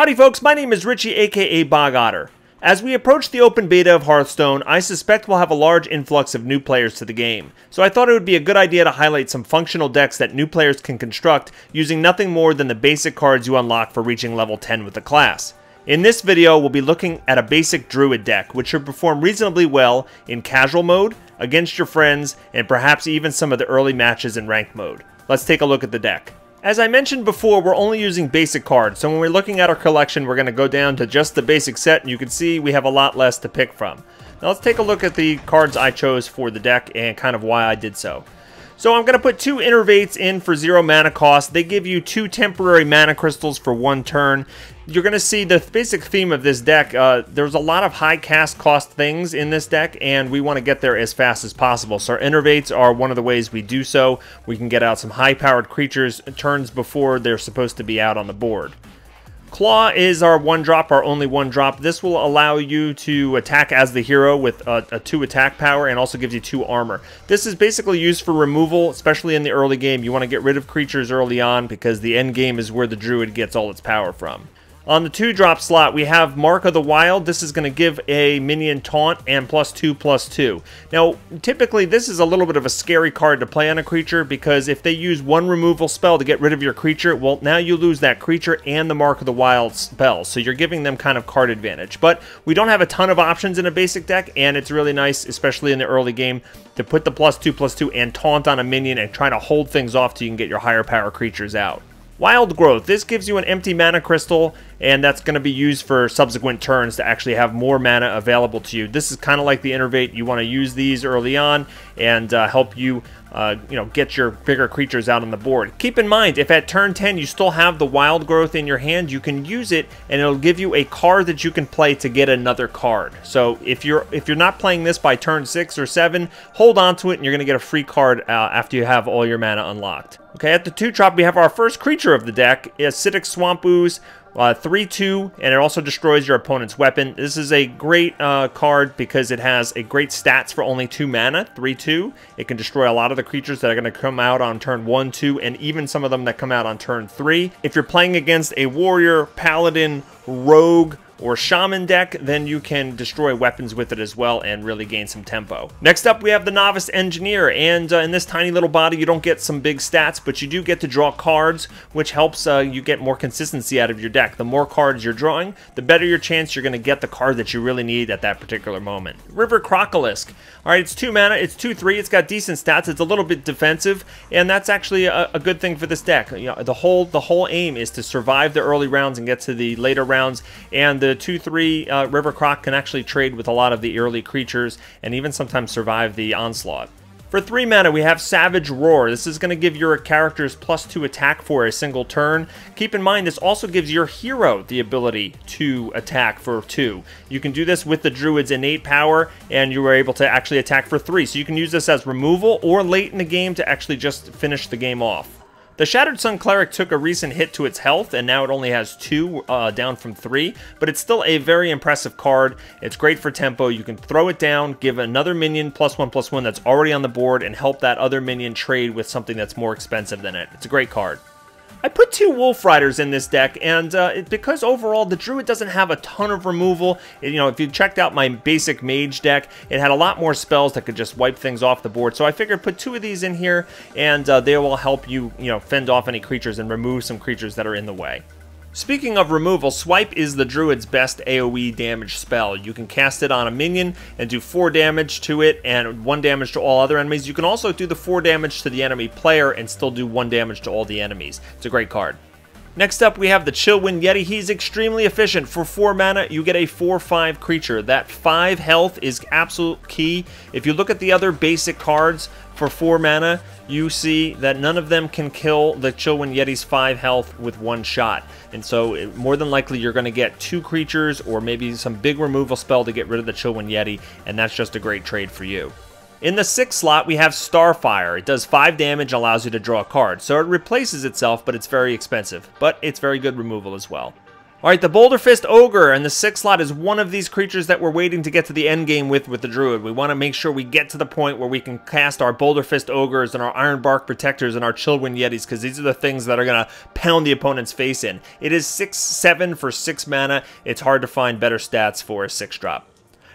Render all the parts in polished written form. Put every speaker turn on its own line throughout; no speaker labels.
Howdy folks, my name is Richie aka Bog Otter. As we approach the open beta of Hearthstone, I suspect we'll have a large influx of new players to the game, so I thought it would be a good idea to highlight some functional decks that new players can construct using nothing more than the basic cards you unlock for reaching level 10 with the class. In this video, we'll be looking at a basic Druid deck, which should perform reasonably well in casual mode, against your friends, and perhaps even some of the early matches in ranked mode. Let's take a look at the deck. As I mentioned before, we're only using basic cards, so when we're looking at our collection, we're going to go down to just the basic set, and you can see we have a lot less to pick from. Now let's take a look at the cards I chose for the deck and kind of why I did so. So I'm going to put 2 Innervates in for 0 mana cost. They give you 2 temporary mana crystals for 1 turn. You're going to see the basic theme of this deck. There's a lot of high cast cost things in this deck, and we want to get there as fast as possible. So our Innervates are one of the ways we do so. We can get out some high-powered creatures turns before they're supposed to be out on the board. Claw is our 1-drop, our only 1-drop. This will allow you to attack as the hero with a 2 attack power and also gives you 2 armor. This is basically used for removal, especially in the early game. You want to get rid of creatures early on because the end game is where the Druid gets all its power from. On the 2-drop slot, we have Mark of the Wild. This is going to give a minion taunt and +2/+2. Now, typically, this is a little bit of a scary card to play on a creature because if they use 1 removal spell to get rid of your creature, well, now you lose that creature and the Mark of the Wild spell. So you're giving them kind of card advantage. But we don't have a ton of options in a basic deck, and it's really nice, especially in the early game, to put the +2/+2 and taunt on a minion and try to hold things off till you can get your higher power creatures out. Wild Growth. This gives you an empty mana crystal, and that's going to be used for subsequent turns to actually have more mana available to you. This is kind of like the Innervate. You want to use these early on and help you get your bigger creatures out on the board. Keep in mind, if at turn 10 you still have the Wild Growth in your hand, you can use it, and it'll give you a card that you can play to get another card. So if you're not playing this by turn 6 or 7, hold on to it, and you're going to get a free card after you have all your mana unlocked. Okay, at the 2-drop, we have our first creature of the deck, Acidic Swamp Ooze, 3/2, and it also destroys your opponent's weapon. This is a great card because it has a great stats for only 2 mana, 3/2. It can destroy a lot of the creatures that are going to come out on turn 1, 2, and even some of them that come out on turn 3. If you're playing against a warrior, paladin, rogue, or shaman deck, then you can destroy weapons with it as well and really gain some tempo. Next up, we have the Novice Engineer, and in this tiny little body, you don't get some big stats, but you do get to draw cards, which helps you get more consistency out of your deck. The more cards you're drawing, the better your chance you're going to get the card that you really need at that particular moment. River Crocolisk. All right, it's 2 mana, it's 2/3, it's got decent stats, it's a little bit defensive, and that's actually a good thing for this deck. You know, the whole aim is to survive the early rounds and get to the later rounds, and the 2/3 River Croc can actually trade with a lot of the early creatures and even sometimes survive the onslaught. For 3 mana, we have Savage Roar. This is going to give your characters +2 attack for a single turn. Keep in mind, this also gives your hero the ability to attack for 2. You can do this with the Druid's innate power, and you are able to actually attack for 3. So you can use this as removal or late in the game to actually just finish the game off. The Shattered Sun Cleric took a recent hit to its health, and now it only has 2, down from 3, but it's still a very impressive card. It's great for tempo. You can throw it down, give another minion +1/+1 that's already on the board, and help that other minion trade with something that's more expensive than it. It's a great card. I put 2 Wolf Riders in this deck, and because overall the Druid doesn't have a ton of removal. If you checked out my basic Mage deck, it had a lot more spells that could just wipe things off the board. So I figured put 2 of these in here, and they will help you, fend off any creatures and remove some creatures that are in the way. Speaking of removal, Swipe is the Druid's best AoE damage spell. You can cast it on a minion and do 4 damage to it and 1 damage to all other enemies. You can also do the 4 damage to the enemy player and still do 1 damage to all the enemies. It's a great card. Next up, we have the Chillwind Yeti. He's extremely efficient. For 4 mana, you get a 4/5 creature. That 5 health is absolute key. If you look at the other basic cards for 4 mana, you see that none of them can kill the Chillwind Yeti's 5 health with 1 shot. And so, more than likely, you're going to get 2 creatures or maybe some big removal spell to get rid of the Chillwind Yeti, and that's just a great trade for you. In the 6th slot, we have Starfire. It does 5 damage, allows you to draw a card. So it replaces itself, but it's very expensive. But it's very good removal as well. Alright, the Boulder Fist Ogre and the 6 slot is one of these creatures that we're waiting to get to the end game with the Druid. We want to make sure we get to the point where we can cast our Boulder Fist Ogres and our Iron Bark Protectors and our Chillwind Yetis, because these are the things that are going to pound the opponent's face in. It is 6/7 for 6 mana. It's hard to find better stats for a 6-drop.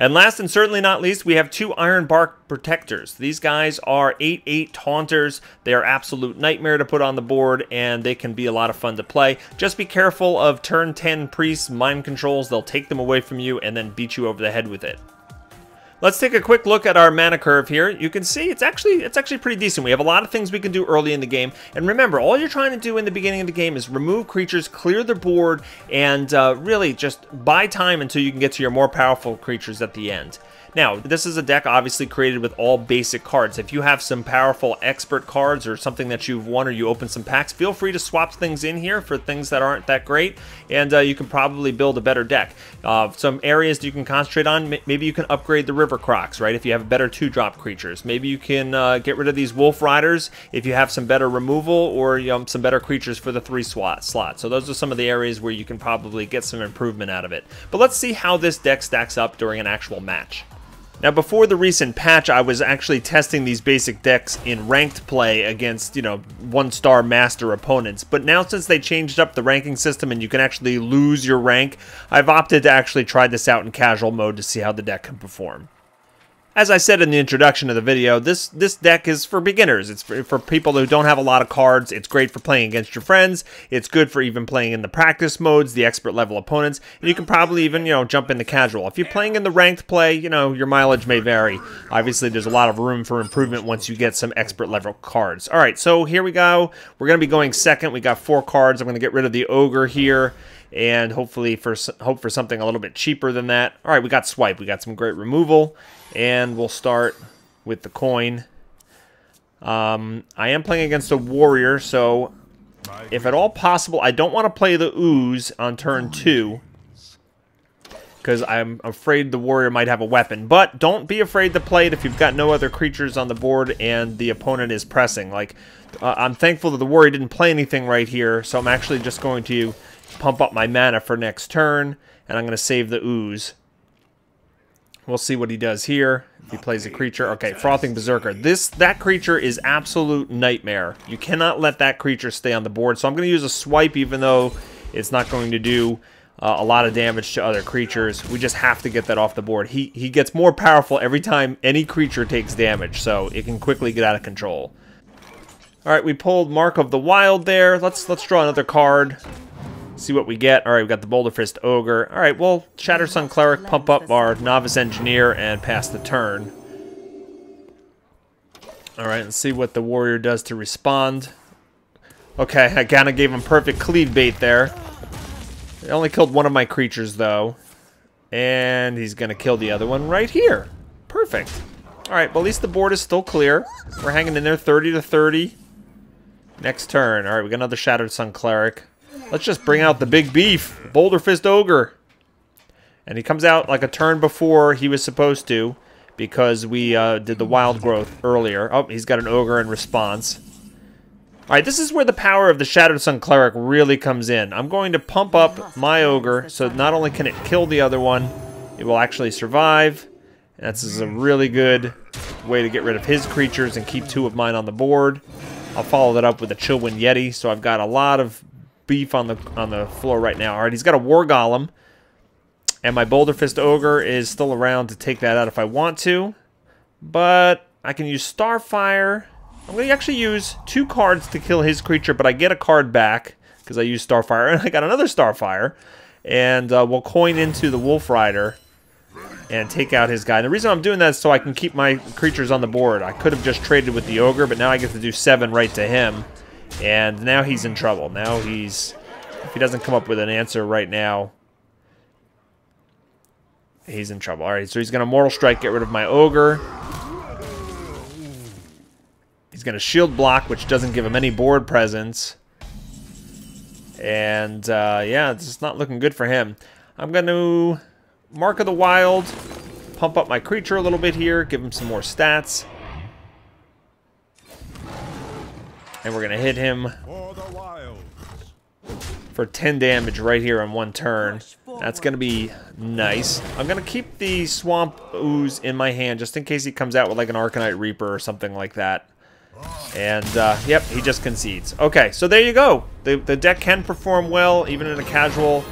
And last and certainly not least, we have 2 Iron Bark Protectors. These guys are 8/8 Taunters. They are absolute nightmare to put on the board, and they can be a lot of fun to play. Just be careful of turn 10 Priests, Mind Controls. They'll take them away from you and then beat you over the head with it. Let's take a quick look at our mana curve here. You can see it's actually pretty decent. We have a lot of things we can do early in the game. And remember, all you're trying to do in the beginning of the game is remove creatures, clear the board, and really just buy time until you can get to your more powerful creatures at the end. Now, this is a deck obviously created with all basic cards. If you have some powerful expert cards or something that you've won or you open some packs, feel free to swap things in here for things that aren't that great, and you can probably build a better deck. Some areas you can concentrate on, maybe you can upgrade the River Crocs, right, if you have better 2-drop creatures. Maybe you can get rid of these Wolf Riders if you have some better removal, or some better creatures for the 3 slot. So those are some of the areas where you can probably get some improvement out of it. But let's see how this deck stacks up during an actual match. Now, before the recent patch, I was actually testing these basic decks in ranked play against, 1-star master opponents. But now, since they changed up the ranking system and you can actually lose your rank, I've opted to actually try this out in casual mode to see how the deck can perform. As I said in the introduction of the video, this deck is for beginners. It's for people who don't have a lot of cards. It's great for playing against your friends. It's good for even playing in the practice modes, the expert level opponents. And you can probably even, jump into casual. If you're playing in the ranked play, your mileage may vary. Obviously, there's a lot of room for improvement once you get some expert level cards. All right, so here we go. We're going to be going second. We got 4 cards. I'm going to get rid of the Ogre here, and hopefully hope for something a little bit cheaper than that. All right, we got Swipe. We got some great removal. And we'll start with the coin. I am playing against a warrior, so if at all possible, I don't want to play the Ooze on turn 2, because I'm afraid the warrior might have a weapon. But don't be afraid to play it if you've got no other creatures on the board and the opponent is pressing. I'm thankful that the warrior didn't play anything right here, so I'm actually just going to pump up my mana for next turn, and I'm going to save the Ooze. We'll see what he does here. If he plays a creature. Okay, Frothing Berserker. That creature is absolute nightmare. You cannot let that creature stay on the board. So I'm going to use a Swipe, even though it's not going to do a lot of damage to other creatures. We just have to get that off the board. He gets more powerful every time any creature takes damage, so it can quickly get out of control. All right, we pulled Mark of the Wild there. Let's draw another card. See what we get. All right, we got the Boulder Fist Ogre. All right, well, Shattered Sun Cleric, pump up our Novice Engineer, and pass the turn. All right, let's see what the warrior does to respond. Okay, I kind of gave him perfect cleave bait there. It only killed one of my creatures, though. And he's going to kill the other one right here. Perfect. All right, well, at least the board is still clear. We're hanging in there 30 to 30. Next turn. All right, we got another Shattered Sun Cleric. Let's just bring out the big beef, Boulder Fist Ogre. And he comes out like a turn before he was supposed to, because we did the Wild Growth earlier. Oh, he's got an Ogre in response. All right, this is where the power of the Shattered Sun Cleric really comes in. I'm going to pump up my Ogre, so not only can it kill the other one, it will actually survive. And that's a really good way to get rid of his creatures and keep 2 of mine on the board. I'll follow that up with a Chillwind Yeti, so I've got a lot of beef on the floor right now. All right, he's got a War Golem, and my Boulder Fist Ogre is still around to take that out if I want to, but I can use Starfire. I'm going to actually use 2 cards to kill his creature, but I get a card back because I used Starfire, and I got another Starfire, and we'll coin into the Wolf Rider and take out his guy. And the reason I'm doing that is so I can keep my creatures on the board. I could have just traded with the Ogre, but now I get to do 7 right to him. And now he's in trouble. Now if he doesn't come up with an answer right now, he's in trouble. All right, so he's going to Mortal Strike, get rid of my Ogre. He's going to Shield Block, which doesn't give him any board presence. And, yeah, it's just not looking good for him. I'm going to Mark of the Wild, pump up my creature a little bit here, give him some more stats. And we're going to hit him for 10 damage right here on one turn. That's going to be nice. I'm going to keep the Swamp Ooze in my hand just in case he comes out with like an Arcanite Reaper or something like that. And, yep, he just concedes. Okay, so there you go. The deck can perform well, even in a casual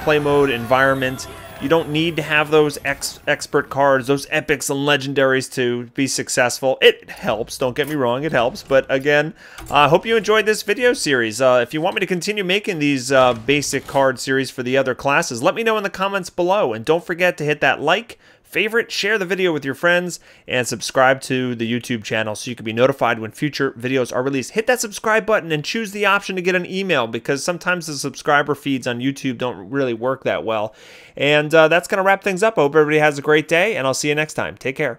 play mode environment. You don't need to have those expert cards, those epics and legendaries to be successful. It helps, don't get me wrong, it helps. But again, I hope you enjoyed this video series. If you want me to continue making these basic card series for the other classes, let me know in the comments below. And don't forget to hit that like, favorite, share the video with your friends, and subscribe to the YouTube channel so you can be notified when future videos are released. Hit that subscribe button and choose the option to get an email, because sometimes the subscriber feeds on YouTube don't really work that well. And that's going to wrap things up. I hope everybody has a great day, and I'll see you next time. Take care.